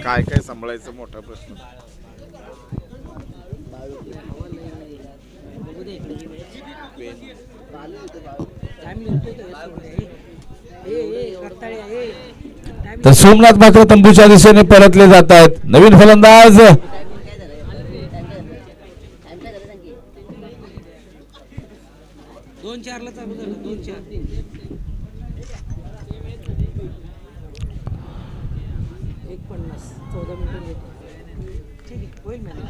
काय काय सांभाळायचं मोठा प्रश्न. तर सोमनाथ मात्र तंबूच्या दिशेने परतले जात आहेत. नवीन फलंदाज 2-4 चालू झालं. 2-4 1:50 14 मिनिटं ठीक आहे होईल मॅनेज.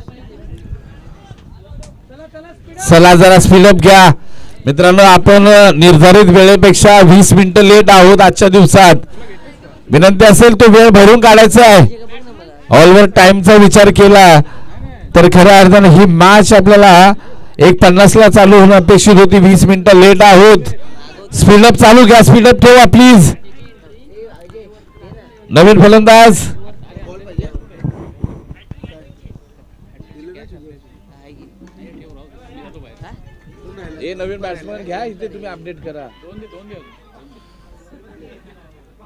चला जरा स्पीडअप घ्या मित्रांनो. आपण निर्धारित वेळेपेक्षा 20 मिनिटं लेट आहोत आजच्या दिवसात. विनंती असेल तो वेळ भरून काढायचा आहे. ऑलवर टाइमचा विचार केला तर खऱ्या अर्थानं ही मॅच आपल्याला 1:50 ला चालू होणं अपेक्षित होती. 20 मिनिटं लेट आहोत. स्पीडअप चालू घ्या. स्पीडअप ठेवा प्लीज. नवीन फलंदाज नवीन बॅट्समन घ्या इथे तुम्ही अपडेट करा.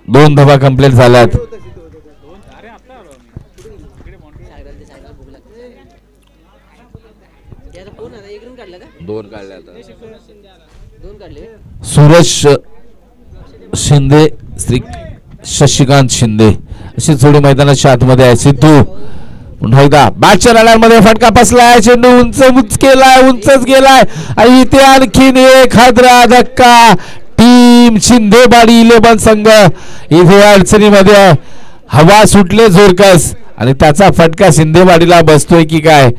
2 धावा कंप्लीट झाल्यात. दोन काढले आता. सूरज शिंदे श्री शशिकांत शिंदे अशी जोडी मैदानाच्या आतमध्ये आहे. सिद्धू पुन्हा एकदा बॅटच्या रडारमध्ये फटका बसलाय. चेंडू उंच उंचच गेलाय आणि इथे आणखीन एक हादरा धक्का. टीम शिंदेवाडी 11 संघ इथे अडचणीमध्ये आहे. हवा सुटले जोरकस आणि त्याचा फटका शिंदेवाडीला बसतोय की काय,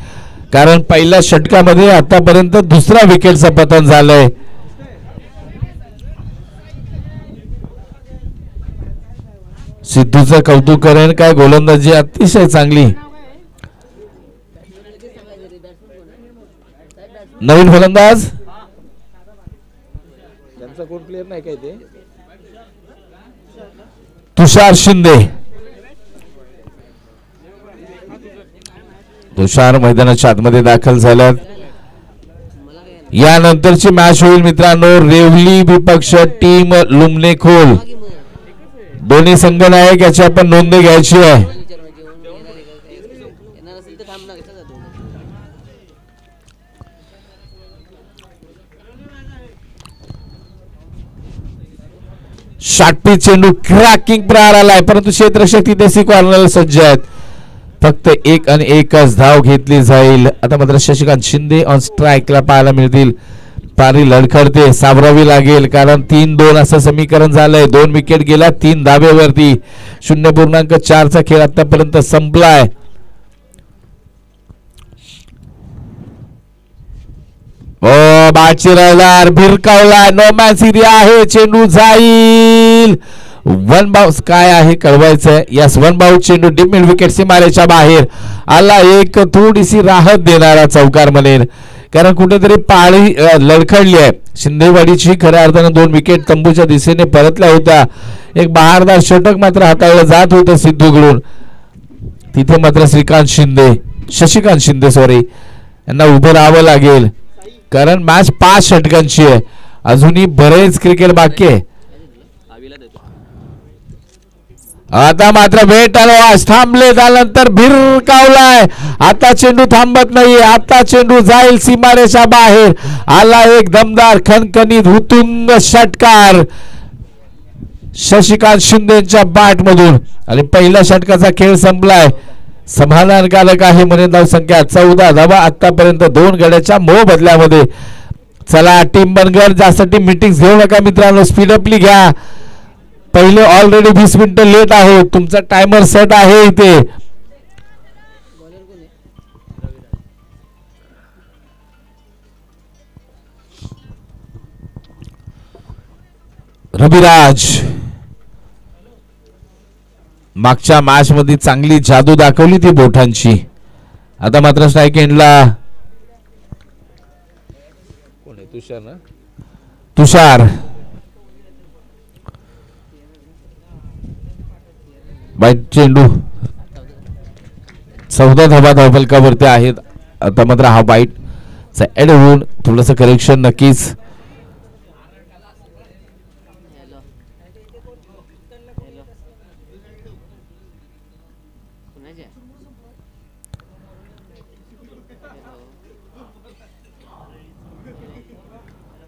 कारण पहिल्या षटकामध्ये आतापर्यंत दुसरा विकेटचं पतन झालंय. सिद्धूचं कौतुक करेन, काय गोलंदाजी अतिशय चांगली. नवीन फलंदाज त्यांचा कोण प्लेयर नाही काय ते तुषार शिंदे. तुषार मैदानाच्या आतमध्ये दाखल झाल्यात. यानंतरची मॅच होईल मित्रांनो रेवली विपक्ष टीम लुमणेखोल. दोन्ही संघ नायक याची आपण नोंद घ्यायची आहे. षाटपी चेंडू क्रॅकिंग प्रहार आलाय, परंतु क्षेत्ररक्षक तिथे स्वीकारण्याला सज्ज आहेत. फक्त एक आणि एकच धाव घेतली जाईल. आता मात्र शशिकांत शिंदे ऑन स्ट्राईकला पाहायला मिळतील. पारी लडखडते, सावरावी लागेल, कारण 3-2 असं समीकरण झालंय. 2 विकेट गेल्या 3 धावेवरती. 0.4चा खेळ आतापर्यंत संपलाय. बाचिरायला भिरकावला, नो मॅन सिरी आहे. चेंडू जाईल. 1 बाउन्स काय आहे कळवायचंय. यस 1 बाउन्स चेंडू डीप मिड विकेट सीमारेच्या बाहेर आला. एक थोडीशी राहत देणारा चौकार म्हणेल, कारण कुठेतरी पाळी लडखडली आहे शिंदेवाडीची. खऱ्या अर्थानं 2 विकेट तंबूच्या दिशेने परतल्या होत्या. एक बहारदार षटक मात्र हाताळलं जात होतं सिद्धूकडून. तिथे मात्र शशिकांत शिंदे यांना उभं राहावं लागेल, कारण मॅच 5 षटकांची आहे. अजूनही बरेच क्रिकेट बाकी आहे. आता मात्र वेट आवाज थांबले, त्यानंतर भिरकावलाय. आता चेंडू थांबत नाही. आता चेंडू जाईल सीमारेषा बाहेर. आला एक दमदार खणखणीत हुतुंग षटकार शशिकांत शिंदेच्या बॅट मधून आणि पहिल्या षटकाचा खेळ संपलाय. समाधानकारक आहे म्हणे. धावसंख्या 14 धावा आतापर्यंत 2 गड्याच्या मोबदल्यामध्ये. चला टीम बनगर, जास्त मीटिंग घेऊ नका मित्रांनो, स्पीडअपली घ्या. पहिले ऑलरेडी 20 मिनिटं लेट आहे. तुमचा टायमर सेट आहे इथे. रविराज मागच्या मॅच मध्ये चांगली जादू दाखवली ती बोटांची. आता मात्र स्ट्राईक एंडला कोण आहे? तुषार ना? तुषार बाईट चेंडू 14 धावा धावफलकावरती आहेत. आता मात्र हा बाईट ऍड होऊन थोडस करेक्शन नक्कीच.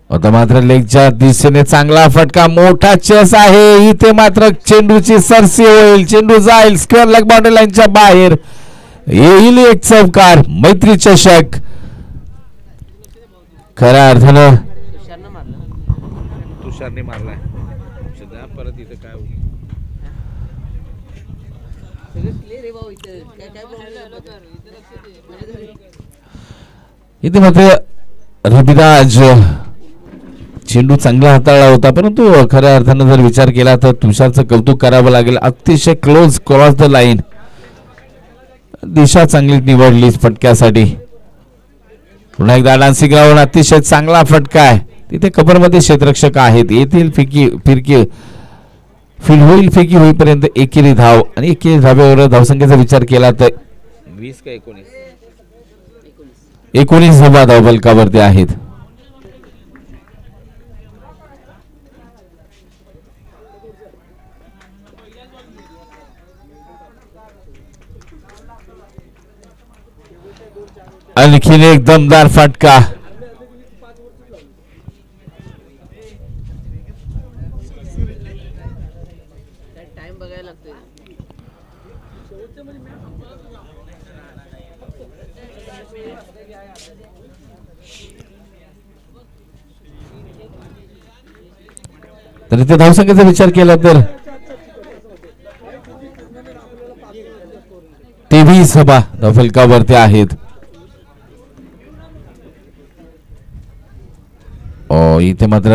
आता मात्र लेगच्या दिशेने चांगला फटका, मोठा चेस आहे इथे, मात्र चेंडूची सरसी होईल, चेंडू जाईल स्क्वेअर लेग बाउंड्री लाईनच्या बाहेर, येईल एक चौकार. मैत्री चषक खऱ्या अर्थानं तुषारने मारलाय. परत इथे काय इथे मात्र रविराज चेंडू चांगला हाताळला होता, परंतु खऱ्या अर्थानं जर विचार केला तर तुषारचं कौतुक करावं लागेल. अतिशय क्लोज क्रॉस द लाईन, दिशा चांगली निवडली फटक्यासाठी. पुन्हा एकदा डान्सिंग राऊंड, अतिशय चांगला फटका आहे. तिथे कबरमध्ये क्षेत्ररक्षक आहेत, येथील फिरकी फील्ड होईल, फेकी होईपर्यंत एकेरी धाव, आणि एकेरी धाब्यावर धावसंख्येचा विचार केला तर 20 का 19 धावा धावफलकावरती आहेत. आणखीन एक दमदार फटका. तर इथे धावसंख्येचा विचार केला तर 23 धावा धावफलकावरती आहेत. इथे मात्र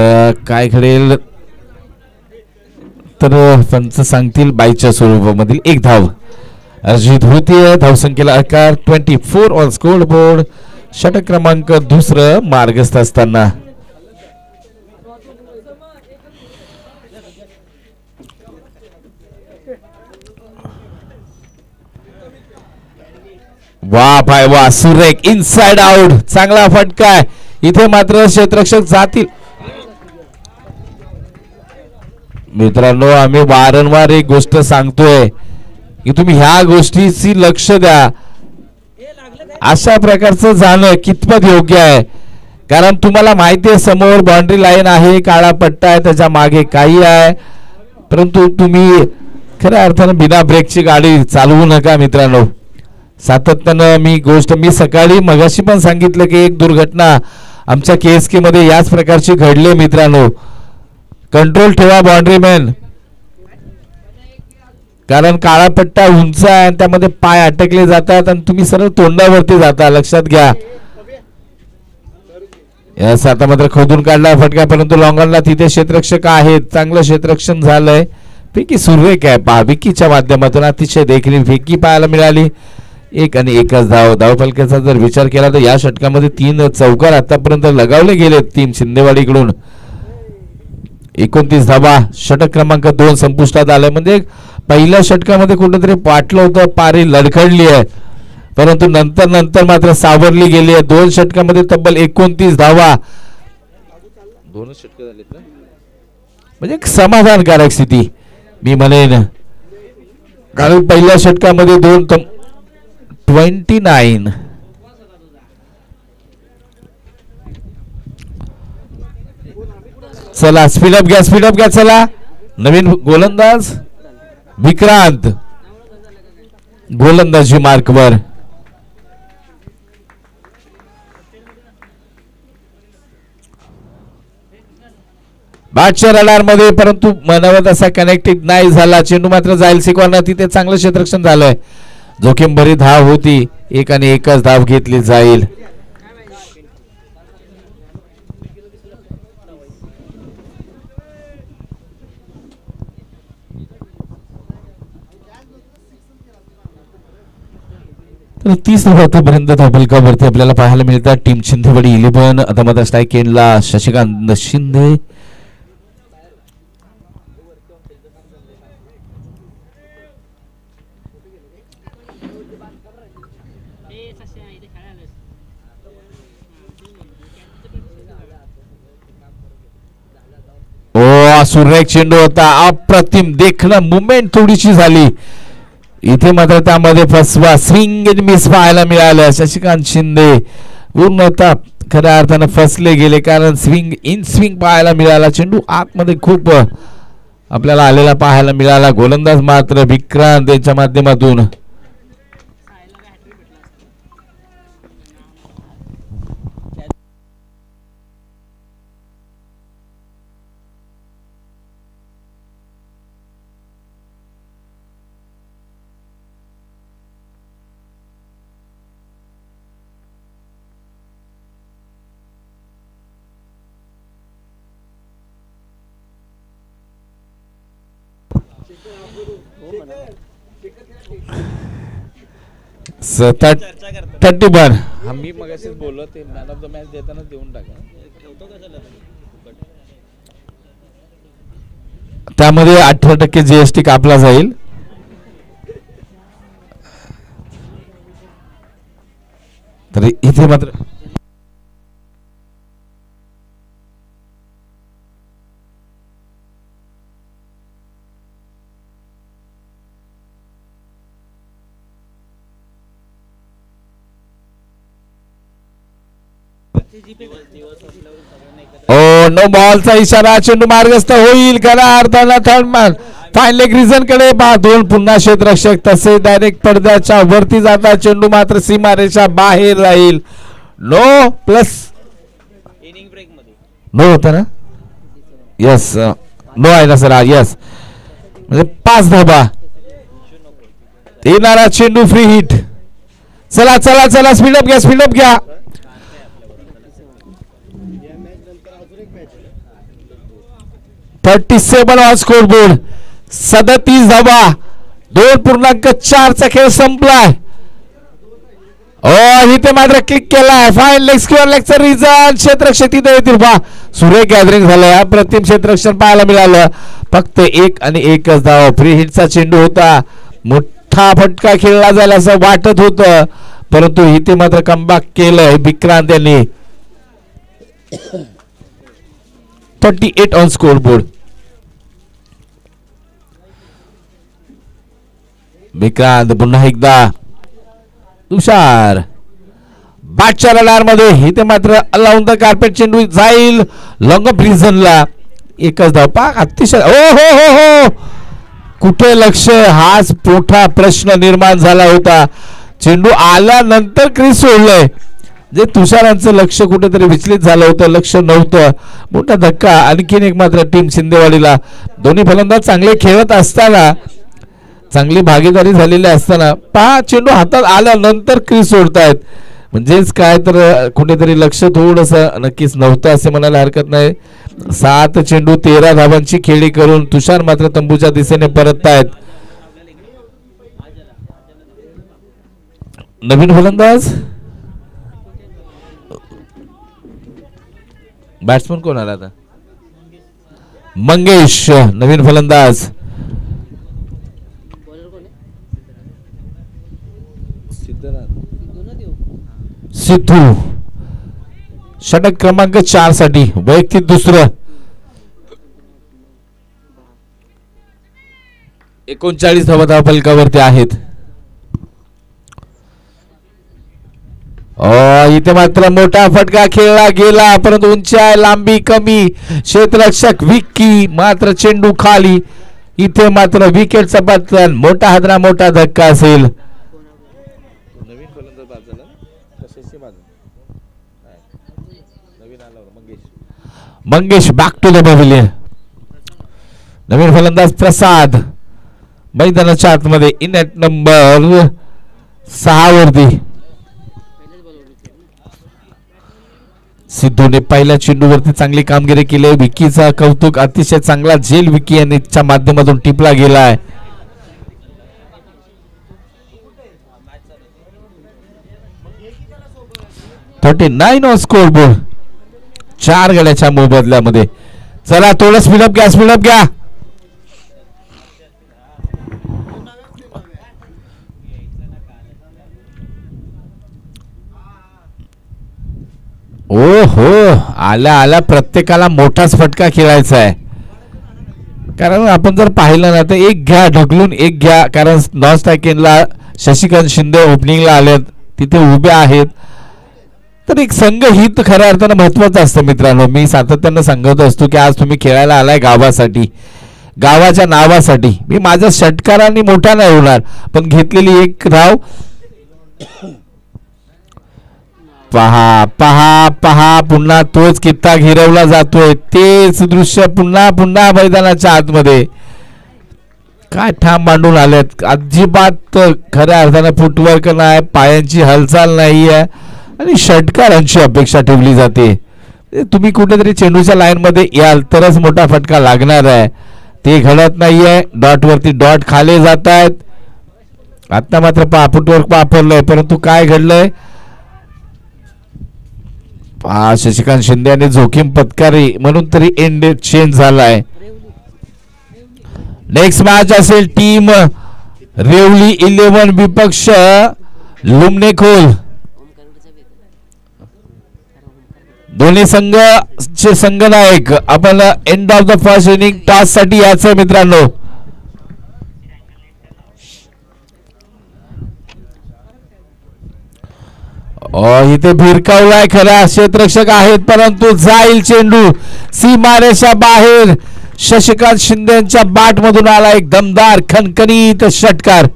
काय घडेल तर पंच सांगतील बाईच्या स्वरूपामधील एक धाव अर्जित होतीये. धावसंख्येला आकार 24 ऑन स्कोर बोर्ड. षटक क्रमांक दुसरं मार्गस्थ असताना वा पाय वा, सुरेख इनसाइड आउट, चांगला फटका आहे. इथे मात्र क्षेत्ररक्षक जातील. मित्रांनो, आम्ही वारंवार एक गोष्ट सांगतोय की तुम्ही ह्या गोष्टीची लक्ष द्या. अशा प्रकारचं जाणं कितपत योग्य आहे, कारण तुम्हाला माहिती आहे समोर बाउंड्री लाईन आहे, काळा पट्टा आहे, त्याच्या मागे काही आहे, परंतु तुम्ही खऱ्या अर्थानं बिना ब्रेकची गाडी चालवू नका. मित्रांनो, सातत्यानं मी सकाळी मगाशी पण सांगितलं की एक दुर्घटना आमच्या KSK मध्ये याच प्रकारची घडली. मित्रांनो, कंट्रोल ठेवा बाउंड्री मॅन, कारण काळा पट्टा उंच आहे आणि त्यामध्ये पाय अटकले जातात आणि तुम्ही सरळ तोंडावरती जाता, लक्षात घ्या. यास आता मात्र खोदून काढला फटका, परंतु लॉंगॉनला तिथे क्षेत्ररक्षक आहेत, चांगलं क्षेत्ररक्षण झालंय. फेकी सुरेख आहे पहा, विकीच्या माध्यमातून अतिशय देखील फेकी पाहायला मिळाली. एक आणि एकच धाव. धावफलकाचा जर विचार केला तर या षटकामध्ये 3 चौकार आतापर्यंत लगावले गेलेत टीम शिंदेवाडीकडून. 29 धावा. षटक क्रमांक 2 संपुष्टात आलाय. म्हणजे पहिल्या षटकामध्ये कुठेतरी पाटलं होतं, पारी लडखडली आहे, परंतु नंतर मात्र सावरली गेली आहे. 2 षटकामध्ये तब्बल 29 धावा. 2 षटक झालेत ना, म्हणजे एक समाधानकारक स्थिती मी म्हणेन, कारण पहिल्या षटकामध्ये 29. चला स्पीडअप घ्या चला. नवीन गोलंदाज विक्रांत गोलंदाजी मार्कवर. बॅटच्या रडार मध्ये, परंतु मनावत असा कनेक्टेड नाही झाला. चेंडू मात्र जाईल सिकॉर्नर, तिथे चांगलं क्षेत्ररक्षण झालंय. जोखीम भरी धाव होती, 1 आणि एकच धाव घेतली जाईल. तर 30 आतापर्यंत धावफलकावरती आपल्याला पाहायला मिळतात. टीम शिंदेवाडी 11 आता मात्र स्ट्राईक एंडला शशिकांत शिंदे. सुरेख चेंडू होता, अप्रतिम देखणं, मुवमेंट थोडीशी झाली. इथे मात्र त्यामध्ये फसवा स्विंग मिस पाहायला मिळालं. शशिकांत शिंदे पूर्णतः खऱ्या अर्थानं फसले गेले, कारण स्विंग इन स्विंग पाहायला मिळाला. चेंडू आतमध्ये खूप आपल्याला आलेला पाहायला मिळाला. गोलंदाज मात्र विक्रांत यांच्या माध्यमातून थर्टी वन. मी मगाशीच बोललो ते मॅन ऑफ द मॅच देताना देऊन टाका. त्यामध्ये 18% GST कापला जाईल. तर इथे मात्र नो बॉलचा इशारा. चेंडू मार्गस्थ होईल. खऱ्या अर्थानं third man fine leg reason कडे दोन पुन्हा क्षेत्ररक्षक तसे डायरेक्ट पडद्याच्या वरती जाता. चेंडू मात्र सीमारेषा बाहेर राहील. नो प्लस नो होता ना. यस नो आहे ना सर. यस म्हणजे 5 धाबा येणारा चेंडू फ्री हिट. चला चला चला स्पीडअप घ्या स्पीडअप घ्या. 37 ऑन स्कोर बोर्ड. 37 धावा. 2.4 खेळ संपलाय. इथे मात्र क्लिक केलाय. फाईन लेग स्क्वेअर लेगचा रिझन. क्षेत्ररक्षक तिथे येतील पहा. सुरेख गॅदरिंग झालंय. अप्रतिम क्षेत्ररक्षण पाहायला मिळालं. फक्त 1 आणि 1च धाव. फ्री हिटचा चेंडू होता. मोठा फटका खेळला जाईल असं वाटत होतं, परंतु इथे मात्र कमबॅक केलंय विक्रांत यांनी. 38 ऑन स्कोर बोर्ड. विक्रांत पुन्हा एकदा. तुषार बॅटच्या रडार मध्ये. इथे मात्र अलाउन द कार्पेट चेंडू जाईल लॉंग ऑफ रिझनला. एकच धाव. पाक अतिशय. ओ हो हो हो कुठे लक्ष, हाच मोठा प्रश्न निर्माण झाला होता. चेंडू आल्यानंतर क्रीज सोडलंय. जे तुषारांचं लक्ष कुठेतरी विचलित झालं होतं, लक्ष नव्हतं. मोठा धक्का. आणखीन एक मात्र टीम शिंदेवाडीला. दोन्ही फलंदाज चांगले खेळत असताना, चांगली भागीदारी झालेली असताना पहा चेंडू हातात आल्यानंतर क्रीज सोडतायत. म्हणजेच काय तर कुठेतरी लक्ष थोडंसं नक्कीच नव्हतं असे म्हणायला हरकत नाही. 7 चेंडू 13 धावांची खेळी करून तुषार मात्र तंबूच्या दिशेने परततायत. नवीन फलंदाज बॅट्समन कोण आला आता? मंगेश नवीन फलंदाज. सिद्धू षटक क्रमांक 4 साठी वैयक्तिक दुसरं. 39 धावा फलकावरती आहेत. इथे मात्र मोठा फटका खेळला गेला, परंतु उंची आहे, लांबी कमी. क्षेत्ररक्षक विक्की मात्र चेंडू खाली. इथे मात्र विकेटचा पतन. मोठा हादरा, मोठा धक्का असेल. नवीन फलंदाज बाद झाला. कशाची बाद? नवीन आला Mangesh back to the pavilion. नवीन फलंदाज प्रसाद मैदानाच्या आतमध्ये इन ॲट नंबर 6 वरती. सिद्धूने पहिल्या चेंडूवरती चांगली कामगिरी केली. विकीचा कौतुक. अतिशय चांगला झेल विकी यांच्या माध्यमातून टिपला गेलाय. On score board. 4 गड्याच्या मोबदल्यामध्ये. चला थोडं स्पीडअप घ्या, स्पीडअप घ्या. ओ हो आल्या आल्या प्रत्येकाला मोठाच फटका खेळायचा आहे. कारण आपण जर पाहिलं ना तर एक घ्या ढकलून एक घ्या, कारण नॉन स्ट्रायकिंगला शशिकांत शिंदे ओपनिंगला आलेत, तिथे उभे आहेत. तर एक संघ हित खऱ्या अर्थानं महत्वाचं असतं मित्रांनो. मी सातत्यानं सांगत असतो की आज तुम्ही खेळायला आलाय गावासाठी, गावाच्या नावासाठी. मी माझ्या षटकारांनी मोठा नाही होणार, पण घेतलेली एक धाव पहा पहा पहा, पुन्हा तोच कित्ता गिरवला जातोय, तेच दृश्य पुन्हा पुन्हा मैदानाच्या आतमध्ये. काय ठाम मांडून आलेत, अजिबात खऱ्या अर्थानं फुटवर्क नाही, पायांची हालचाल नाहीये आणि षटकारांची अपेक्षा ठेवली जाते. तुम्ही कुठेतरी चेंडूच्या लाईन मध्ये याल तरच मोठा फटका लागणार आहे, ते घडत नाहीये. डॉट वरती डॉट खाले जात आहेत. आता मात्र फुटवर्क वापरलंय, परंतु काय घडलंय, शशिकांत शिंदे यांनी जोखीम पत्करली म्हणून तरी एंड चेंज झालाय. नेक्स्ट मॅच असेल टीम रेवली 11 विपक्ष लुमनेखोल. दोन्ही संघाचे संघनायक. आपण end of the first inning toss साठी याचं मित्रांनो. इथे भिरकावलाय, खरा क्षेत्ररक्षक आहेत, परंतु जाईल चेंडू सीमारेषा बाहेर. शशिकांत शिंदेच्या बॅट मधून आला एक दमदार खणखणीत षटकार.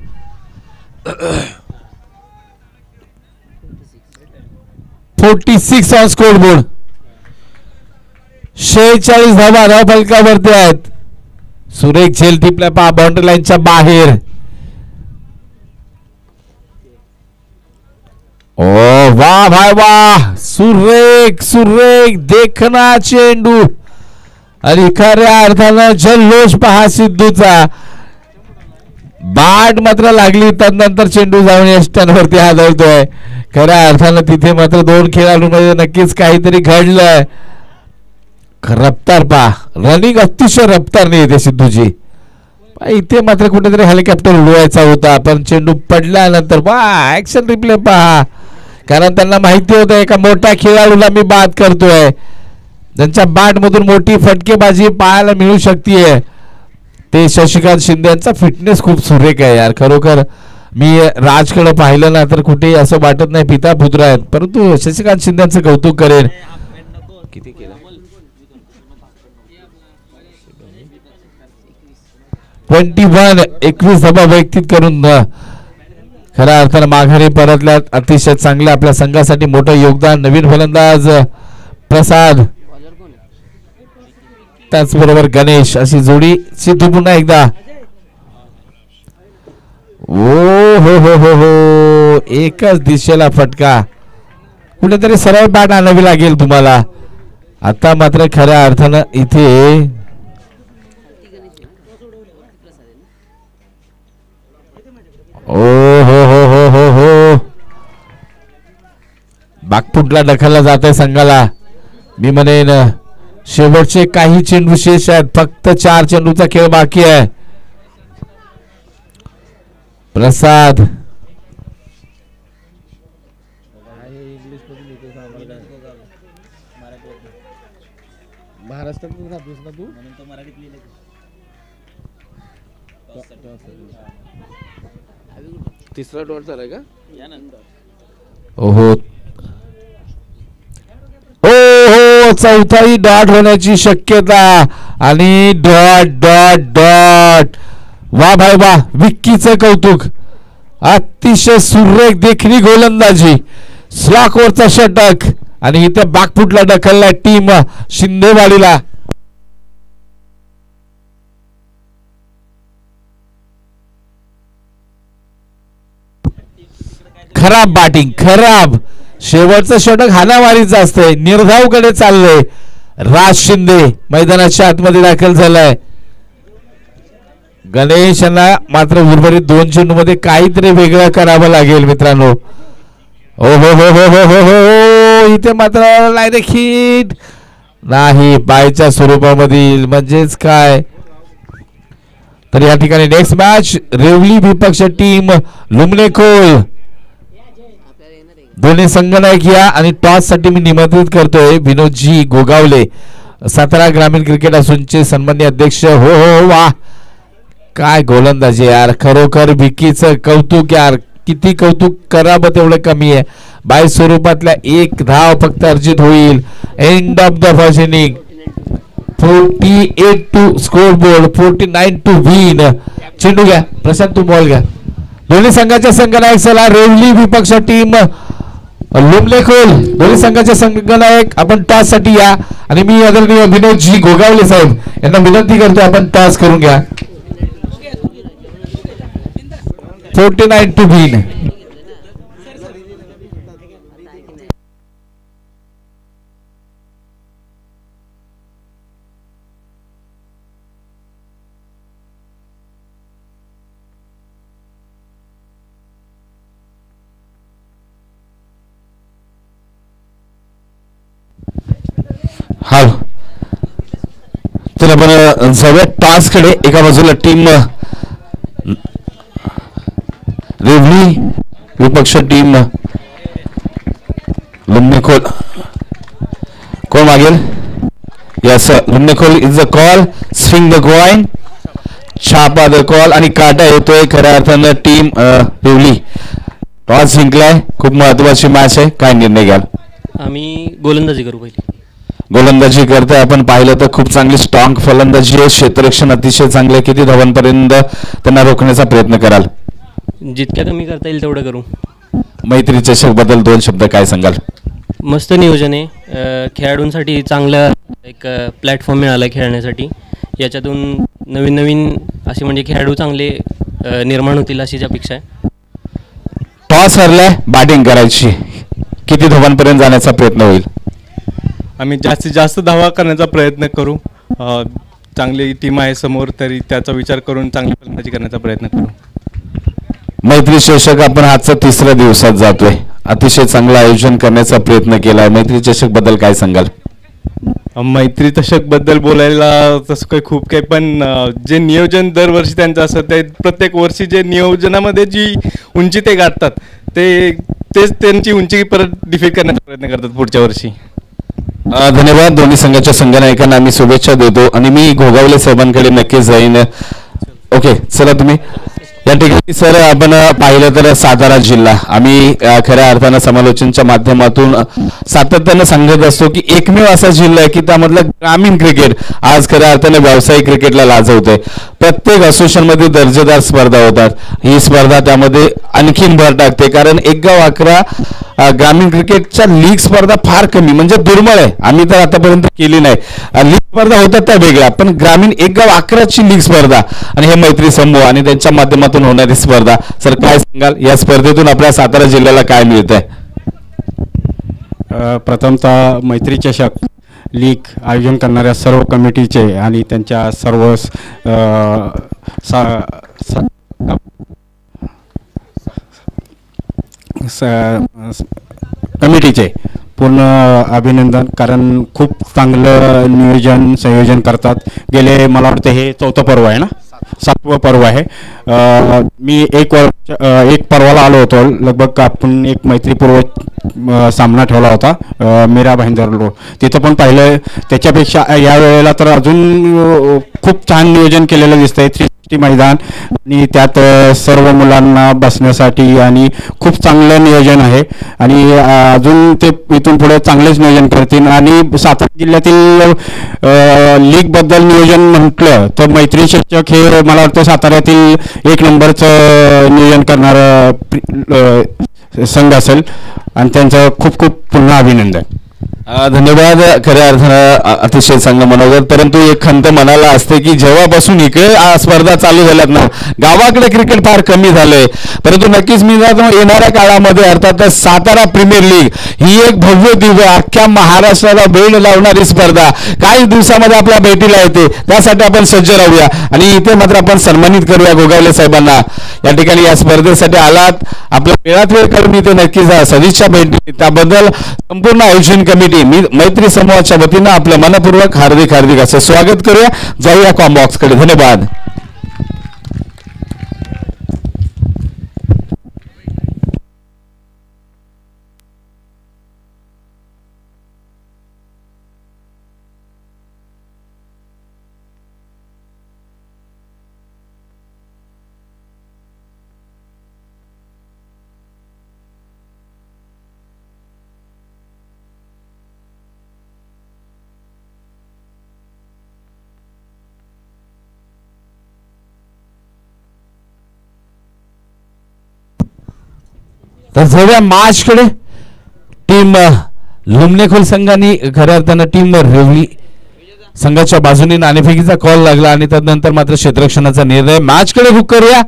46 ऑन स्कोर बोर्ड. 46 धावा धाव फलकावरती आहेत. सुरेख झेल टिपला पहा बाउंड्री लाईनच्या बाहेर. ओ वाह भाई वाह, सुरेख सुरेख देखना चेंडू आणि खऱ्या अर्थानं जल्लोष पहा सिद्धूचा. बाट मात्र लागली, तदनंतर चेंडू जाऊन यष्टांवरती हादरतोय. खऱ्या अर्थानं तिथे मात्र दोन खेळाडूंमध्ये नक्कीच काहीतरी घडलंय. रफ्तार पहा, रनिंग अतिशय रफ्तारने येते सिद्धूची. इथे मात्र कुठेतरी हेलिकॉप्टर उडवायचा होता, पण चेंडू पडल्यानंतर वा ऍक्शन रिप्ले पहा, कारण त्यांना माहिती होतं एका मोठ्या खेळाडूला मी बाद करतोय, ज्यांच्या बॅट मधून मोठी फटकेबाजी पाहायला मिळू शकते. ते शशिकांत शिंदे यांचा फिटनेस खूप सुरेख आहे यार. खरोखर मी राजकडे पाहिलं ना तर कुठेही असं वाटत नाही पिता पुत्र आहेत, परंतु शशिकांत शिंदे यांचं कौतुक करेन. किती केलं 21 धावा वैयक्तिक करून खऱ्या अर्थानं माघारी परतल्यात. अतिशय चांगलं आपल्या संघासाठी मोठं योगदान. नवीन फलंदाज प्रसाद, त्याचबरोबर गणेश, अशी जोडी. सिद्धू पुन्हा एकदा. ओ हो हो हो हो, एकच दिशेला फटका. कुठेतरी सरळ बॅट आणावी लागेल तुम्हाला. आता मात्र खऱ्या अर्थानं इथे ओ हो हो हो हो हो, बागपुटला ढकलला जात आहे संघाला. मी म्हणेन शेवटचे काही चेंडू शेष आहेत, फक्त 4 चेंडूचा खेळ बाकी आहे. प्रसाद तिसरा डॉट झालाय का? ओहो हो, चौथाही डॉट होण्याची शक्यता आणि डॉट डॉट डॉट. वा भाई वा, विक्कीचं कौतुक. अतिशय सुरेख देखणी गोलंदाजी, स्लॉकवरचा षटक आणि इथे बागफुटला ढकलला टीम शिंदेवाडीला. खराब बॅटिंग, खराब. शेवटचं षटक हाणामारीचं असतंय. निर्धावकडे चाललंय. राज शिंदे मैदानाच्या आतमध्ये दाखल झालाय. गणेश यांना मात्र उर्वरित 2 चेंडू मध्ये काहीतरी वेगळं करावं लागेल मित्रांनो. ओ हो हो हो हो हो हो, इथे मात्र डायरेक्ट हिट नाही, पायच्या स्वरूपामधील, म्हणजेच काय. तर या ठिकाणी नेक्स्ट मॅच रेवली विपक्ष टीम लुमनेखोल. दोन्ही संघनायक या आणि टॉस साठी मी निमंत्रित करतोय विनोदजी गोगावले. सातारा ग्रामीण क्रिकेट असोसिएशनचे सन्माननीय अध्यक्ष. हो हो वा, काय गोलंदाजी यार, खरोखर विकीचं कौतुक यार, किती कौतुक करावं तेवढं कमी आहे. बाय स्वरूपातल्या एक धाव फक्त अर्जित होईल. End of the first inning. 48 to score board, 49 to win. चेंडू घ्या प्रशांत, तू बॉल घ्या. दोन्ही संघाच्या संघनायक सला रेवली विपक्ष टीम लुमलेखोल. दोन्ही संघाचे संघनायक आपण टॉस साठी या आणि मी आदरणीय विनोदजी गोगावले साहेब यांना विनंती करतो आपण टॉस करून घ्या. 49 टू विन. हा तर आपण जाऊया टॉस कडे. एका बाजूला टीम रेवली विपक्ष टीम लुमनेखोल. कोण मागेल? Yes Lumnekhol is the call. Swing the coin, छापा द कॉल आणि काटा येतोय. खऱ्या अर्थानं टीम रेवली टॉस जिंकलाय. खूप महत्वाची मॅच आहे. काय निर्णय घ्याल? आम्ही गोलंदाजी करू पहिली. गोलंदाजी करता आपण पाहिलं तर खूप चांगली स्ट्रॉंग फलंदाजी आहे. क्षेत्ररक्षण अतिशय चांगले. किती धावांपर्यंत त्यांना रोखण्याचा प्रयत्न कराल? जितक्या कमी करता येईल तेवढं करू. मैत्री चषक बद्दल 2 शब्द काय सांगाल? मस्त नियोजन आहे. खेळाडूंसाठी चांगलं एक प्लॅटफॉर्म मिळाला खेळण्यासाठी. याच्यातून नवीन नवीन असे म्हणजे खेळाडू चांगले निर्माण होतील अशी अपेक्षा आहे. टॉस हरलाय, बॅटिंग करायची. किती धावांपर्यंत जाण्याचा प्रयत्न होईल? आम्ही जास्तीत जास्त धावा करण्याचा प्रयत्न करू. चांगली टीम आहे समोर, तरी त्याचा विचार करून चांगली फलंदाजी करण्याचा प्रयत्न करू. मैत्री चषक आपण आजचा 3ऱ्या दिवसात जातोय. अतिशय चांगलं आयोजन करण्याचा प्रयत्न केलाय. मैत्री चषक बद्दल काय सांगाल? मैत्री चषक बद्दल बोलायला तसं काही खूप काही, पण जे नियोजन दरवर्षी त्यांचं असतं ते प्रत्येक वर्षी जे नियोजनामध्ये जी उंची ते गाठतात तेच त्यांची उंची परत डिफीट करण्याचा प्रयत्न करतात पुढच्या वर्षी. धन्यवाद. दोन्ही संघाच्या संघनायकांना आम्ही शुभेच्छा देतो आणि मी घोगावले साहेबांकडे नक्कीच जाईन. ओके चला तुम्ही या ठिकाणी. सर आपण पाहिलं तर सातारा जिल्हा आम्ही खऱ्या अर्थानं समालोचनच्या माध्यमातून सातत्यानं सांगत असतो की एकमेव असा जिल्हा आहे की त्यामधलं ग्रामीण क्रिकेट आज खऱ्या अर्थानं व्यावसायिक क्रिकेटला लाजवतंय. प्रत्येक असोसिएशनमध्ये दर्जेदार स्पर्धा होतात. ही स्पर्धा त्यामध्ये आणखीन भर टाकते, कारण 1 गाव 11 ग्रामीण क्रिकेटच्या लीग स्पर्धा फार कमी म्हणजे दुर्मिळ आहे. आम्ही तर आतापर्यंत केली नाही. लीग स्पर्धा होतात त्या वेगळ्या, पण ग्रामीण 1 गाव 11 ची लीग स्पर्धा आणि हे मैत्री समूह आणि त्यांच्या माध्यमातून होणारी स्पर्धा. सर काय सांगाल, या स्पर्धेतून आपल्या सातारा जिल्ह्याला काय मिळत आहे? प्रथमतः मैत्री चषक लीग आयोजन करणाऱ्या सर्व कमिटीचे आणि त्यांच्या सर्व कमिटीचे पूर्ण अभिनंदन, कारण खूप चांगलं नियोजन संयोजन करतात. गेले मला वाटतं हे 4थं पर्व आहे ना, 7वं पर्व आहे. मी एक पर्वाला आलो होतो. लगभग आपण एक मैत्रीपूर्व सामना ठेवला होता मीरा भाईंदर रोड, तिथं पण पाहिलं. त्याच्यापेक्षा या वेळेला तर अजून खूप छान नियोजन केलेलं दिसतंय. 360 मैदान आणि त्यात सर्व मुलांना बसण्यासाठी आणि खूप चांगलं नियोजन आहे. आणि अजून ते इथून पुढे चांगलेच नियोजन करतील. आणि सातारा जिल्ह्यातील लीग बद्दल नियोजन म्हटलं तर मैत्री चषक हे मला वाटतं साताऱ्यातील 1 नंबरचं नियोजन करणारं संघ असेल आणि त्यांचं खूप खूप पुन्हा अभिनंदन. धन्यवाद. खऱ्या अर्थानं अतिशय चांगलं मनोगत. परंतु एक खंत मनाला असते की जेव्हापासून इकडे स्पर्धा चालू झाल्यात ना, गावाकडे क्रिकेट फार कमी झालंय. परंतु नक्कीच मी येणाऱ्या काळामध्ये अर्थात सातारा प्रीमियर लीग ही एक भव्य दिव्य अख्ख्या महाराष्ट्राला वेळ लावणारी स्पर्धा काही दिवसामध्ये आपल्या भेटीला येते. त्यासाठी आपण सज्ज राहूया आणि इथे मात्र आपण सन्मानित करूया गोगावले साहेबांना. या ठिकाणी या स्पर्धेसाठी आलात, आपल्या वेळात वेळ काढून इथे नक्कीच सदिच्छा भेटली. त्याबद्दल संपूर्ण आयोजन कमिटी मैत्री समूहाच्या वतीनं आपलं मनपूर्वक हार्दिक असं स्वागत करूया. जाऊया कॉम्बॉक्स कडे. धन्यवाद. तर जाऊया मॅचकडे. टीम लुमणेखोल संघाने खऱ्या अर्थानं टीम रेवली संघाच्या बाजूने नाणेफेकीचा कॉल लागला आणि त्यानंतर मात्र क्षेत्ररक्षणाचा निर्णय. मॅचकडे रुख करूया.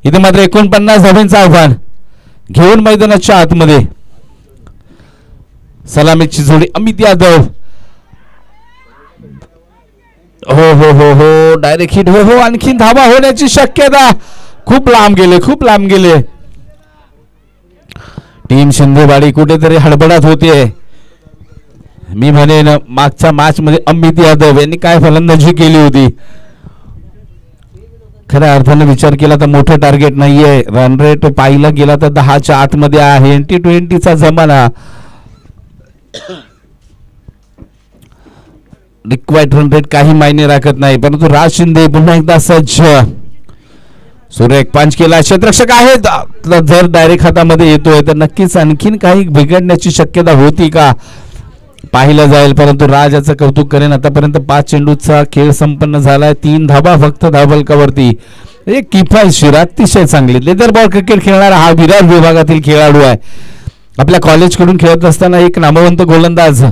इथे मात्र 49 धावांचं आव्हान घेऊन मैदानाच्या आतमध्ये सलामीची जोडी अमित यादव. हो हो हो हो डायरेक्ट हिट. हो हो आणखीन धावा होण्याची शक्यता. खूप लांब गेले. टीम शिंदेवाडी कुठेतरी हडबडात होते. मी म्हणेन मागच्या मॅच मध्ये अमित यादव यांनी काय फलंदाजी केली होती. खऱ्या अर्थाने विचार केला तर मोठं टार्गेट नाहीये. रन रेट पाहिला गेला तर 10च्या आतमध्ये आहे. T20चा जमाना. रिक्वायर्ड रन रेट काही मायने राखत नाही. परंतु राज शिंदे पुन्हा एकदा सज्ज. सुरेख पंच केला. क्षेत्ररक्षक आहे. जर डायरेक्ट हातामध्ये येतोय तर नक्कीच आणखीन काही बिघडण्याची शक्यता होती का पाहिलं जाईल. परंतु राज याचं कौतुक करेन. आतापर्यंत 5 चेंडूचा खेळ संपन्न झालाय. 3 धाबा फक्त धावफलकावरती. एक किफायतशीर अतिशय चांगली लेदर बॉल क्रिकेट खेळणारा हा विरार विभागातील खेळाडू आहे. आपल्या कॉलेजकडून खेळत असताना एक नामवंत गोलंदाज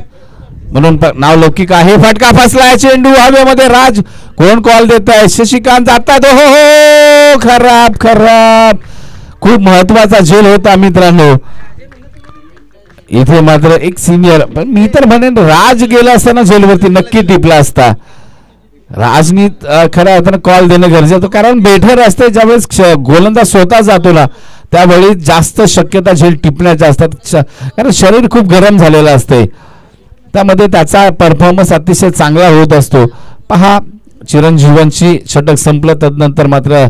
म्हणून नाव लौकिक आहे. फटका फसलाय. चेंडू हवेमध्ये. राज कोण कॉल देत आहे. शशिकांत जातात. हो हो खराब. खूप महत्वाचा झेल होता मित्रांनो. इथे मात्र एक सिनियर. पण मी तर म्हणेन राज गेला असताना झेलवरती नक्की टिपला असता. राजनी खऱ्या अर्थानं कॉल देणं गरजेचं. कारण बेठर असते ज्यावेळेस गोलंदाज स्वतः जातो ना त्यावेळी जास्त शक्यता झेल टिपण्याच्या असतात. कारण शरीर खूप गरम झालेलं असते. त्यामध्ये त्याचा परफॉर्मन्स अतिशय चांगला होत असतो. पहा चिरंजीवांची षटक संपलं. तदनंतर मात्र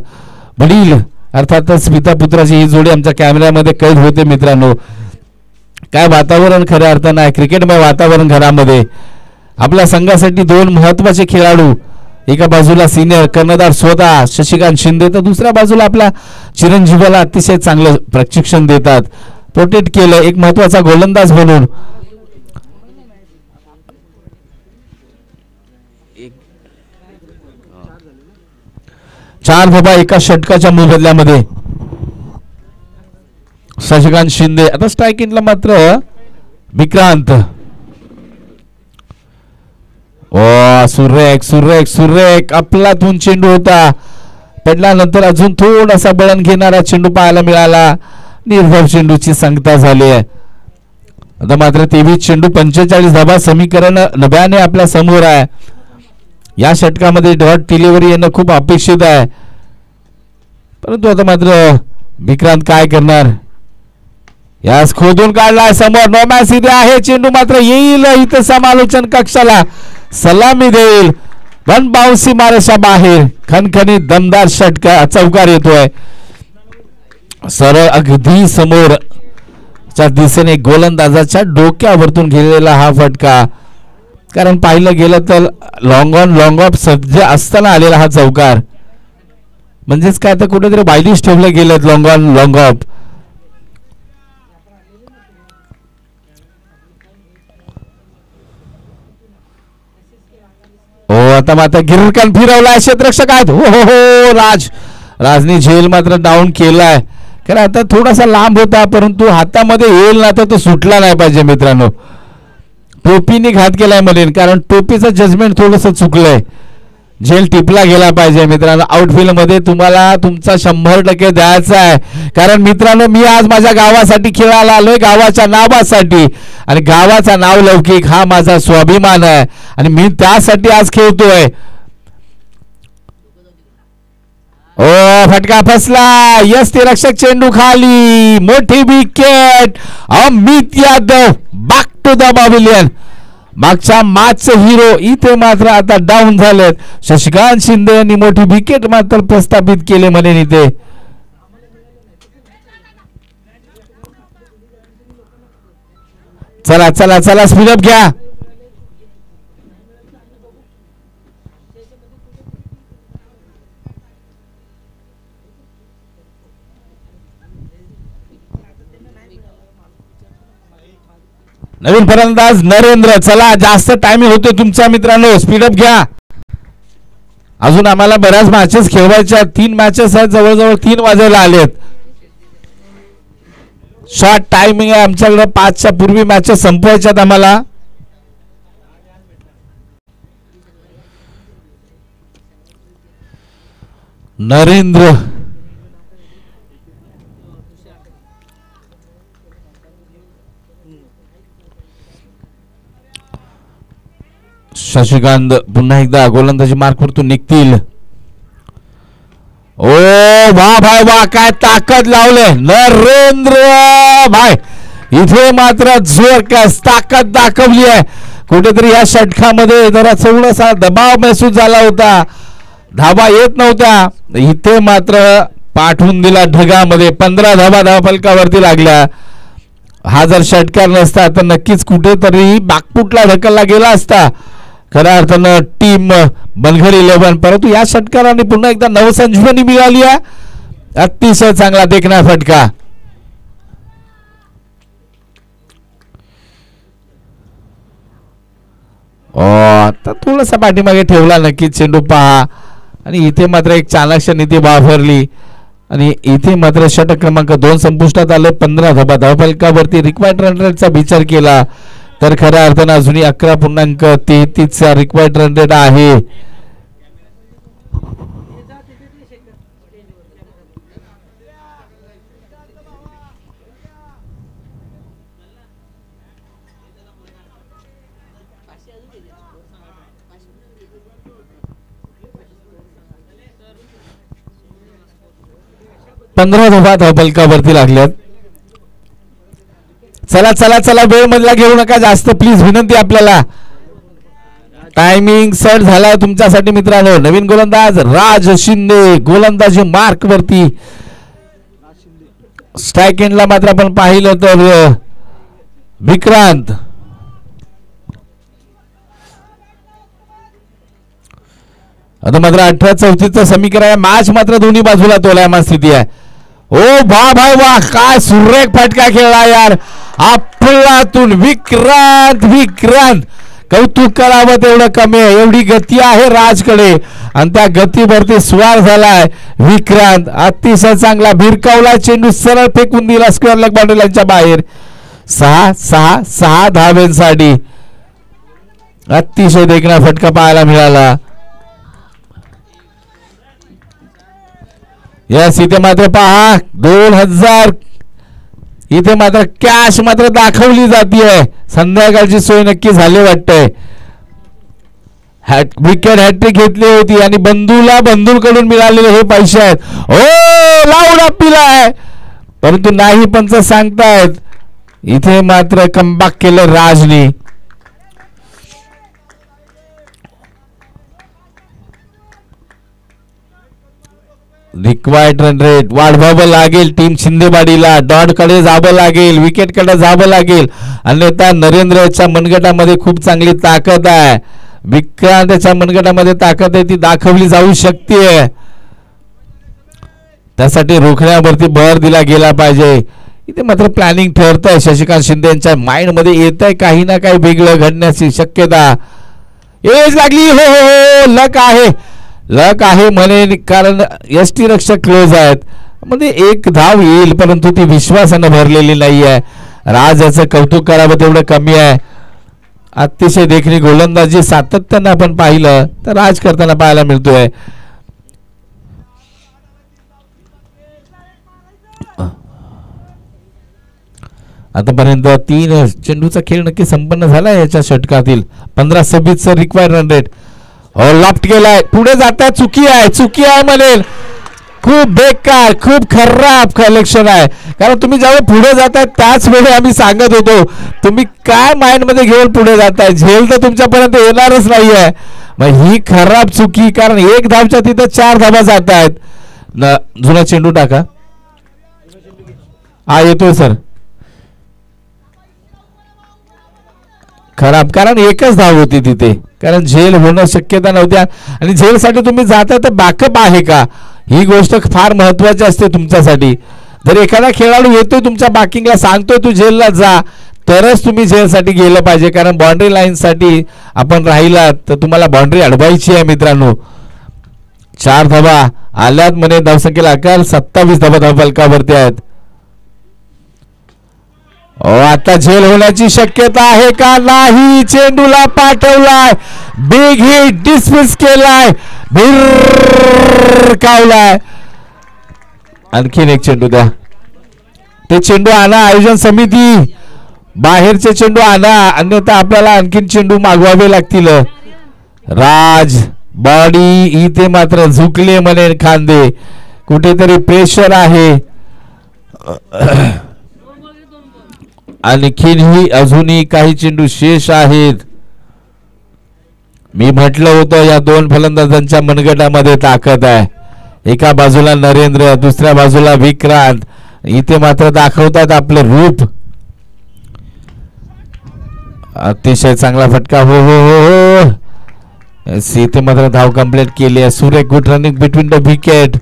वडील अर्थातच पिता पुत्राची ही जोडी आमच्या कॅमेऱ्यामध्ये कैद होते मित्रांनो. काय वातावरण खऱ्या अर्थानं आहे. क्रिकेटमय वातावरण घरामध्ये. आपल्या संघासाठी 2 महत्वाचे खेळाडू. एका बाजूला सिनियर कर्णधार स्वतः शशिकांत शिंदे तर दुसऱ्या बाजूला आपल्या चिरंजीवाला अतिशय चांगलं प्रशिक्षण देतात. प्रोटेक्ट केलं एक महत्वाचा गोलंदाज म्हणून. चार धाबा एका षटकाच्या मोबदल्यामध्ये. शशिकांत शिंदे. आता स्ट्राईक इनला मात्र विक्रांत. ओ सुरेख आपलातून चेंडू होता. पडल्यानंतर अजून थोडासा बळण घेणारा चेंडू पाहायला मिळाला. निर्धाव चेंडूची सांगता झाली आहे. आता मात्र 23 चेंडू 45 धाबा समीकरण नव्याने आपल्या समोर आहे. या षटकामध्ये डॉट डिलिव्हरी येणं खूप अपेक्षित आहे. परंतु आता मात्र विक्रांत काय करणार. यास खोदून काढलाय समोर. नो मॅच इथे आहे. चेंडू मात्र येईल इथं समालोचन कक्षाला. सलामी देईल. वन बाउन्सी मारेशा बाहेर. खणखणीत दमदार षटका चौकार येतोय. सरळ अगदी समोर च्या दिशेने गोलंदाजाच्या डोक्यावरतून गेलेला हा फटका. कारण पाहिलं गेलं तर लॉंग ऑन लॉंग ऑफ सज्ज असताना आलेला हा चौकार. म्हणजेच काय तर कुठेतरी बायलिश ठेवलं गेलं लॉंग ऑन लॉंग ऑफ. हो आता मात्र गिरकान फिरवलाय. क्षेत्ररक्षक आहेत. हो हो हो राजनी झेल मात्र डाऊन केलाय. कारण आता थोडासा लांब होता परंतु हातामध्ये येईल ना तर तो सुटला नाही पाहिजे मित्रांनो. टोपीने घात केलाय म्हणेन. कारण टोपीचं जजमेंट थोडंसं चुकलंय. झेल टिपला गेला पाहिजे मित्रांनो. आउटफील्ड मध्ये तुम्हाला तुमचा 100% द्यायचा आहे. कारण मित्रांनो मी आज माझ्या गावासाठी खेळायला आलोय. गावाच्या नावासाठी. आणि गावाचा नाव लौकिक हा माझा स्वाभिमान आहे. आणि मी त्यासाठी आज खेळतोय. ओ फटका फसला. यष्टीरक्षक चेंडू खाली. मोठी wicket. Amit Yadav back to the pavilion. मागच्या मॅचचे हिरो इथे मात्र आता डाऊन झालेत. शशिकांत शिंदे यांनी मोठी विकेट मात्र प्रस्थापित केले म्हणेन इथे. चला स्पीडअप घ्या. नवीन फलंदाज नरेंद्र. चला जास्त टाइमिंग होतो तुमचा मित्रांनो. स्पीडअप घ्या. अजून आम्हाला बऱ्याच मॅचेस खेळवायच्या. 3 मॅचेस आहेत. जवळजवळ 3 वाजायला आलेत. शॉर्ट टायमिंग आहे आमच्याकडे 5च्या पूर्वी मॅच संपवायच्यात आम्हाला. नरेंद्र शशिकांत पुन्हा एकदा गोलंदाजी मार्कवरतून निघतील. ओ वा भाई वा, काय ताकद लावले नरेंद्र भाई. इथे मात्र जोर ताकद दाखवली आहे. कुठेतरी या षटकामध्ये जरा थोडासा दबाव महसूस झाला होता, धाबा येत नव्हत्या. इथे मात्र पाठवून दिला ढगामध्ये. 15 धाबा धावफलकावरती लागल्या. हा जर षटकार नसता तर नक्कीच कुठेतरी बागपुटला ढकलला गेला असता खऱ्या अर्थानं टीम बनघर 11. परंतु या षटकाराने पुन्हा एकदा नवसंजीवनी मिळाली आहे. अतिशय चांगला देखणा फटका. आता थोडासा पाठीमागे ठेवला नक्कीच चेंडू पहा. आणि इथे मात्र एक चाणक्य नीती वापरली आणि इथे मात्र षटक क्रमांक 2 संपुष्टात आले. 15 धाबा धावफलकावरती रिक्वायर्ड रन रेटचा विचार केला तर खऱ्या अर्थानं अजूनही 11.33चा रिक्वायर्ड रन रेट आहे. पंधरा धाबा धावफलकावरती लागल्यात. चला चला चला, वेळ मधला घेऊ नका जास्त प्लीज, विनंती आपल्याला. टायमिंग सेट झालाय तुमच्यासाठी मित्रांनो. नवीन गोलंदाज राज शिंदे गोलंदाजी मार्क वरती. स्ट्राइक एंडला मात्र आपण पाहिलं तर विक्रांत. आता मात्र 18-34चं समीकरण. मॅच मात्र दोन्ही बाजूला तोलायमान स्थिती आहे. ओ वा भाई वा, काय सुरेख फटका खेळला यार आपल्यातून विक्रांत. विक्रांत कौतुक करावं तेवढं कमी आहे. एवढी गती आहे राजकडे आणि त्या गतीवरती स्वार झालाय विक्रांत. अतिशय चांगला भिरकावला चेंडू, सरळ फेकून दिला स्क्वेअर लेग बाउंड्री लाईनच्या बाहेर. 6 धावेंसाठी अतिशय देखणा फटका पाहायला मिळाला. यस, इथे मात्र पहा 2000 इथे मात्र कॅश मात्र दाखवली जाते. संध्याकाळची सोय नक्की झाली वाटतंय. विकेट हॅट्रिक घेतली होती आणि बंधूकडून मिळालेले हे पैसे आहेत. ओ लाऊड अपील आहे परंतु नाही पंच सांगतायत. इथे मात्र कमबॅक केलं राजनी. रिक्वायर्ड रन रेट वाढवावं लागेल. टीम शिंदेवाडीला डॉट कडे जावं लागेल, विकेट कडे जावं लागेल. अन्यथा नरेंद्रच्या मनगटामध्ये खूप चांगली ताकद आहे. विक्रांतच्या मनगटामध्ये ताकद आहे, ती दाखवली जाऊ शकते. त्यासाठी रोखण्यावरती भर दिला गेला पाहिजे. इथे मात्र प्लॅनिंग ठरतंय. शशिकांत शिंदे यांच्या माइंड मध्ये येत आहे काही ना काही वेगळं घडण्याची शक्यता. एज लागली. हो हो हो, लक आहे म्हणे, कारण यष्टी रक्षक क्लोज आहेत. म्हणजे एक धाव येईल परंतु ती विश्वासानं भरलेली नाही आहे. राज याचं कौतुक करावं तेवढं कमी आहे. अतिशय देखणी गोलंदाजी सातत्यानं आपण पाहिलं तर राज करताना पाहायला मिळतोय. आतापर्यंत 3 चेंडूचा खेळ नक्की संपन्न झाला याच्या षटकातील. 15-26 रिक्वायर्ड रन रेट. लॉफ्ट गेलाय, पुढे जाता चुकी आहे म्हणेल. खूप बेकार, खूप खराब कलेक्शन आहे. कारण तुम्ही जेव्हा पुढे जाताय त्याच वेळी आम्ही सांगत होतो तुम्ही काय माइंड मध्ये घेऊन पुढे जाताय, झेल तर तुमच्यापर्यंत येणारच नाहीये. मग ही खराब चुकी, कारण 1 धावच्या तिथे 4 धावा जात आहेत. जुना चेंडू टाका. हा येतोय सर. खराब, कारण 1च धाव होती तिथे, कारण झेल होणं शक्यता नव्हत्या. आणि झेलसाठी तुम्ही जाता तर बॅकअप आहे का, ही गोष्ट फार महत्वाची असते तुमच्यासाठी. जर एखादा खेळाडू येतोय तुमच्या बॅकिंगला, सांगतोय तू झेलला जा, तरच तुम्ही झेलसाठी गेलं पाहिजे. कारण बाउंड्री लाईनसाठी आपण राहिलात तर तुम्हाला बाउंड्री अडवायची आहे मित्रांनो. 4 धावा आल्यात म्हणे. धावसंख्येला आकार 27 धावा धावफलकावरती आहेत. आता झेल होण्याची शक्यता आहे का नाही. चेंडूला पाठवलाय, बिग हिट डिसमिस केलाय, भिरकावलाय. आणखीन एक चेंडू द्या. ते चेंडू आणा आयोजन समिती, बाहेरचे चेंडू आणा, अन्यथा आपल्याला आणखीन चेंडू मागवावे लागतील. राज बॉडी इथे मात्र झुकले म्हणे खांदे, कुठेतरी प्रेशर आहे. आणखीनही अजूनही काही चेंडू शेष आहेत. मी म्हटलं होतं या दोन फलंदाजांच्या मनगटामध्ये ताकद आहे. एका बाजूला नरेंद्र, दुसऱ्या बाजूला विक्रांत. इथे मात्र दाखवतात आपलं रूप. अतिशय चांगला फटका. हो हो हो, इथे मात्र धाव कंप्लीट केली आहे. सुरेख good running between the wicket.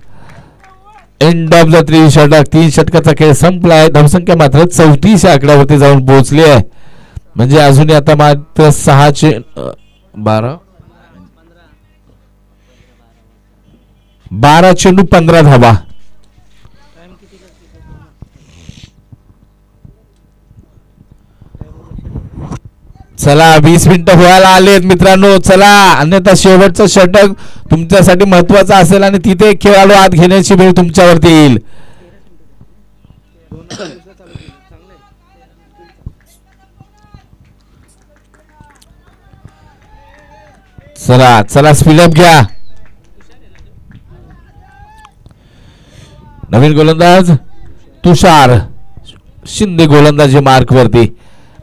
End of the 3 षटक. 3 षटकाचा खेळ संपलाय. धावसंख्या मात्र 34 या आकड्यावरती जाऊन पोहोचली आहे. म्हणजे अजूनही आता मात्र 12 चेंडू 15 धावा. चला 20 मिनिटं व्हायला आलेत मित्रांनो. चला, अन्यथा शेवटचं षटक तुमच्यासाठी महत्वाचं असेल आणि तिथे एक खेळाडू आत घेण्याची वेळ तुमच्यावरती येईल. चला चला, स्पीडअप घ्या. नवीन गोलंदाज तुषार शिंदे गोलंदाजी मार्क वरती.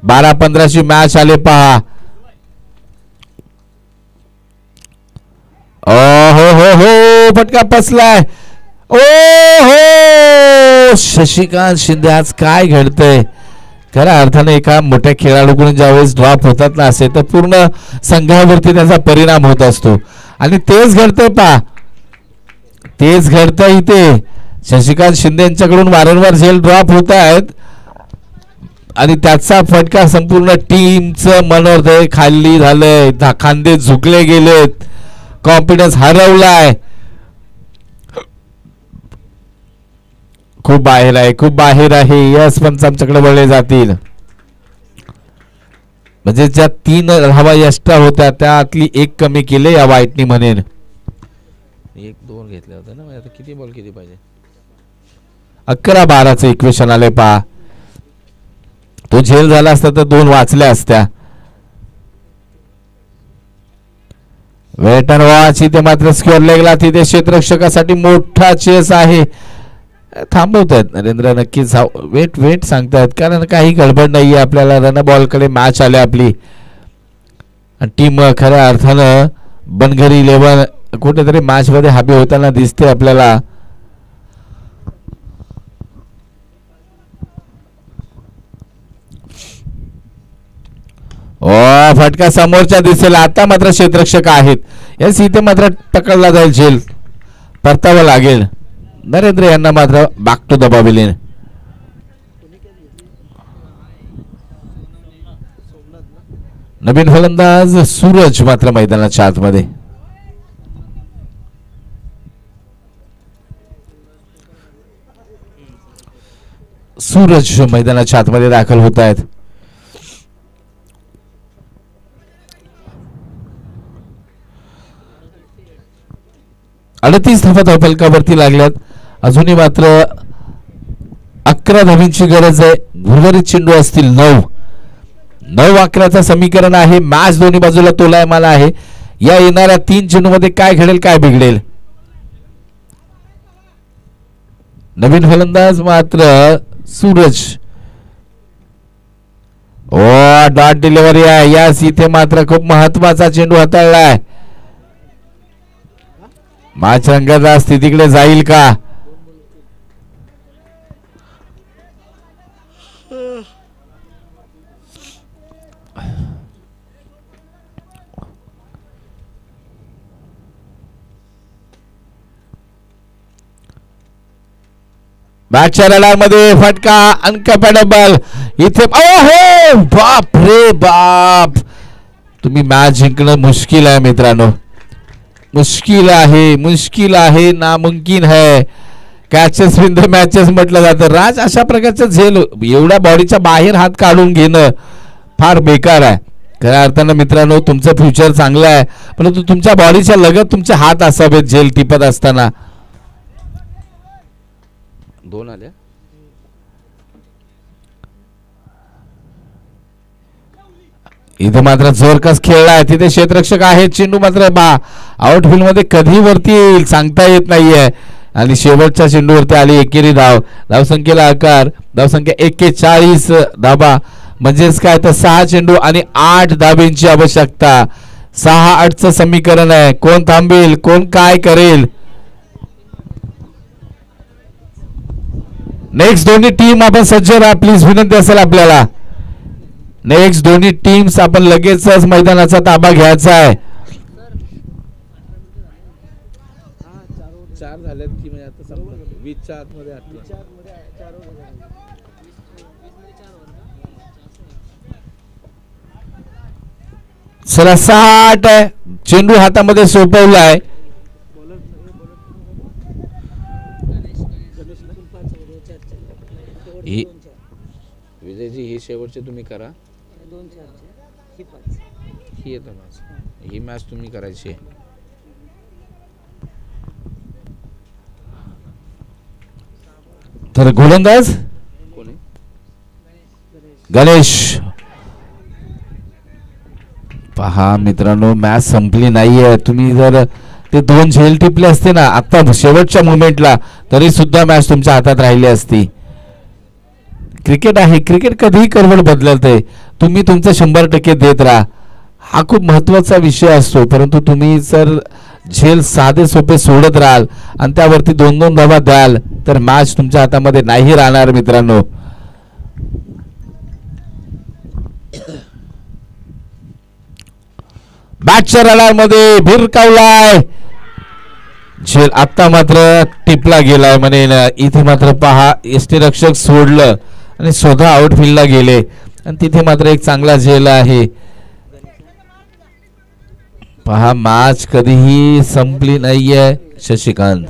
12-15ची मॅच आले पहा. ओ हो हो हो, फटका पसलाय. ओ हो, शशिकांत शिंदे आज काय घडतंय. खऱ्या अर्थाने एका मोठ्या खेळाडूकडून ज्यावेळेस ड्रॉप होतात ना असे, तर पूर्ण संघावरती त्याचा परिणाम होत असतो. आणि तेच घडतंय पहा, तेच घडतंय इथे. शशिकांत शिंदे यांच्याकडून वारंवार झेल ड्रॉप होत आहेत आणि त्याचा फटका संपूर्ण टीमचं मनोदय खाली झालंय. खांदे झुकले गेलेत, कॉन्फिडन्स हरवलाय. खूप बाहेर आहे, खूप बाहेर आहे. यस पंच आमच्याकडे वळले जातील. म्हणजे ज्या 3 धावा एक्स्ट्रा होत्या त्यातली 1 कमी केले या वाईटनी म्हणेन. 1-2 घेतले होते ना. आता किती बॉल किती पाहिजे. 11-12चं इक्वेशन आले पहा. तो झेल झाला असता तर 2 वाचल्या असत्या. Wait and watch. इथे मात्र स्क्वेअर लेगला तिथे क्षेत्ररक्षकासाठी मोठा चेस आहे. थांबवतायत नरेंद्र नक्कीच. वेट वेट सांगतायत कारण काही गडबड नाहीये. आपल्याला रन बॉल कडे मॅच आली आपली. टीम खऱ्या अर्थानं बनघरी 11 कुठेतरी मॅच मध्ये हॅपी होताना दिसते आपल्याला. ओ फटका समोरच्या दिसेल. आता मात्र क्षेत्ररक्षक आहेत. यस, इथे मात्र पकडला जाईल झेल, परतावं लागेल. नरेंद्र यांना मात्र बॅक टू द पवेलियन. नवीन फलंदाज सूरज मात्र मैदानाच्या आतमध्ये. सूरज मैदानाच्या आतमध्ये दाखल होत आहेत. अडतीस धावा धावफलकावरती लागल्यात. अजूनही मात्र 11 धावींची गरज आहे. उर्वरित चेंडू असतील 9-11चं समीकरण आहे. मॅच दोन्ही बाजूला तोलायमान आहे. या येणाऱ्या 3 चेंडू मध्ये काय घडेल, काय बिघडेल. नवीन फलंदाज मात्र सूरज. ओ डॉट डिलिव्हरी आहे. यास इथे मात्र खूप महत्वाचा चेंडू हाताळलाय. मॅच रंगाचा स्थितीकडे जाईल का. मॅचच्या रडारमध्ये फटका अनकॅपेबल. इथे हो बाप रे बाप. तुम्ही मॅच जिंकणं मुश्किल आहे मित्रांनो, मुश्किल आहे, मुश्किल आहे, नामुमकिन है. कॅचेस विन द मॅचेस म्हटलं जातं. राज, अशा प्रकारचं झेल एवढ्या बॉडीच्या बाहेर हात काढून घेणं फार बेकार आहे. खऱ्या अर्थानं मित्रांनो तुमचं फ्युचर चांगलं आहे, परंतु तुमच्या बॉडीच्या लगत तुमचे हात असावेत झेल टिपत असताना. 2 आल्या. इथे मात्र जोरकस खेळलाय, तिथे क्षेत्ररक्षक आहेत. चेंडू मात्र आउटफील्ड मध्ये कधी वरती येईल सांगता येत नाहीये. आणि शेवटच्या चेंडूवरती आली एकेरी धाव. धावसंख्येला आकार, धावसंख्या 41 धाबा, म्हणजेच काय तर 6 चेंडू आणि 8 धाबींची आवश्यकता. 6-8चं समीकरण आहे. कोण थांबेल, कोण काय करेल. नेक्स्ट दोन्ही टीम आपण सज्ज राहा प्लीज, विनंती असेल आपल्याला. नेक्स्ट दोन्ही टीम्स आपण लगेचच मैदानाचा ताबा घ्यायचा आहे. 4 झाल्यात की म्हणजे आता संपलं. 20च्या आतमध्ये 8. चला 6-8 आहे. चेंडू हातामध्ये सोपवलाय. विजयजी ही शेवटचे तुम्ही करा. 2-4 ही 5. ही येतं मॅच, ही मॅच तुम्ही करायची आहे. तर गोलंदाज कोणी गणेश. पहा मित्रांनो मॅच संपली नाहीये. तुम्ही जर ते 2 झेल टिपले असते ना आता शेवटच्या मोमेंटला, तरी सुद्धा मॅच तुमच्या हातात राहिली असती. क्रिकेट आहे, क्रिकेट कधीही करवड बदलते. तुम्ही तुमचं 100% देत राहा, हा खूप महत्वाचा विषय असतो. परंतु तुम्ही जर झेल साधे सोपे सोडत राहाल आणि त्यावरती 2-2 धावा द्याल तर मॅच तुमच्या हातामध्ये नाही राहणार मित्रांनो. बॅटच्या रडारमध्ये भिरकावलाय झेल, आता मात्र टिपला गेलाय म्हणे. इथे मात्र पहा यष्टीरक्षक सोडलं आणि स्वतः आउटफील्डला गेले आणि तिथे मात्र एक चांगला झेल आहे. पहा मॅच कधीही संपली नाहीये. शशिकांत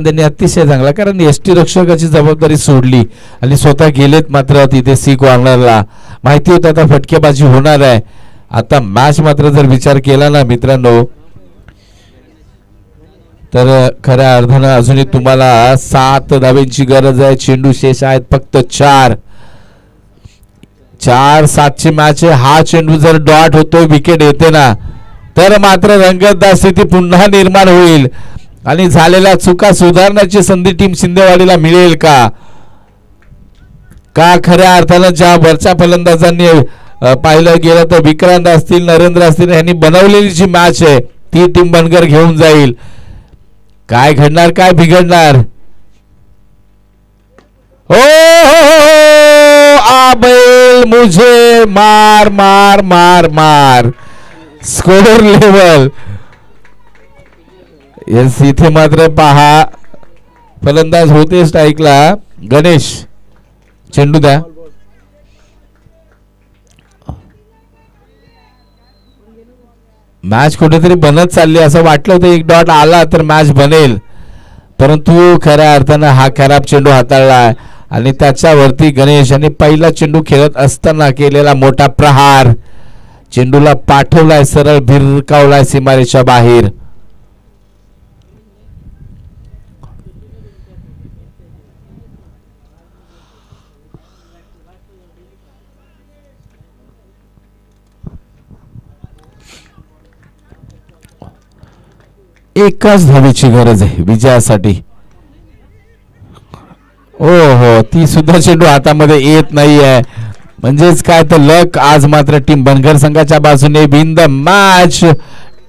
यांनी अतिशय चांगला, कारण यष्टीरक्षकाची जबाबदारी सोडली आणि स्वतः गेलेत मात्र तिथे सी कॉर्नरला. माहिती होतं आता फटकेबाजी होणार आहे. आता मॅच मात्र जर विचार केला ना मित्रांनो तर खऱ्या अर्थानं अजूनही तुम्हाला 7 धाब्यांची गरज आहे. चेंडू शेष आहेत फक्त 4-7ची मॅच आहे. हा चेंडू जर डॉट होतोय, विकेट येते ना, तर मात्र रंगतदार स्थिती पुन्हा निर्माण होईल आणि झालेल्या चुका सुधारण्याची संधी टीम शिंदेवाडीला मिळेल का खऱ्या अर्थानं ज्या वरच्या फलंदाजांनी पाहिलं गेलं तर विक्रांत असतील, नरेंद्र असतील, यांनी बनवलेली जी मॅच आहे ती टीम बनकर घेऊन जाईल. काय घडणार, काय बिघडणार. हो आबेल मुझे मार मार मार मार. Score level. येस, इथे मात्र पहा फलंदाज होते स्ट्राईकला. गणेश चेंडू द्या. मॅच कुठेतरी बनत चालली असं वाटलं होतं. एक डॉट आला तर मॅच बनेल, परंतु खऱ्या अर्थानं हा खराब चेंडू हाताळला आणि त्याच्यावरती गणेश यांनी पहिला चेंडू खेळत असताना केलेला मोठा प्रहार. चेंडूला पाठवलाय, सरळ भिरकावलाय सीमारेच्या बाहेर. एकाच धावेची गरज आहे विजयासाठी. ओ हो, ती सुद्धा चेंडू हातामध्ये येत नाहीये. म्हणजेच काय तर लक आज मात्र टीम बनघर संघाच्या बाजूने. Win the match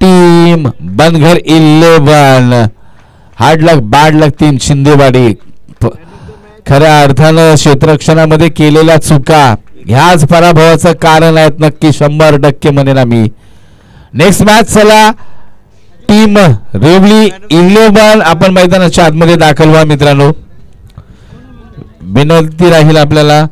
team Banghar 11. Hard luck bad luck team Shindewadi. खऱ्या अर्थानं क्षेत्ररक्षणामध्ये केलेल्या चुका ह्याच पराभवाचं कारण आहेत नक्की, 100% म्हणेन आम्ही. नेक्स्ट मॅच चला टीम रेवली 11 आपण मैदानाच्या आतमध्ये दाखल व्हा मित्रांनो. विनंती राहील आपल्याला.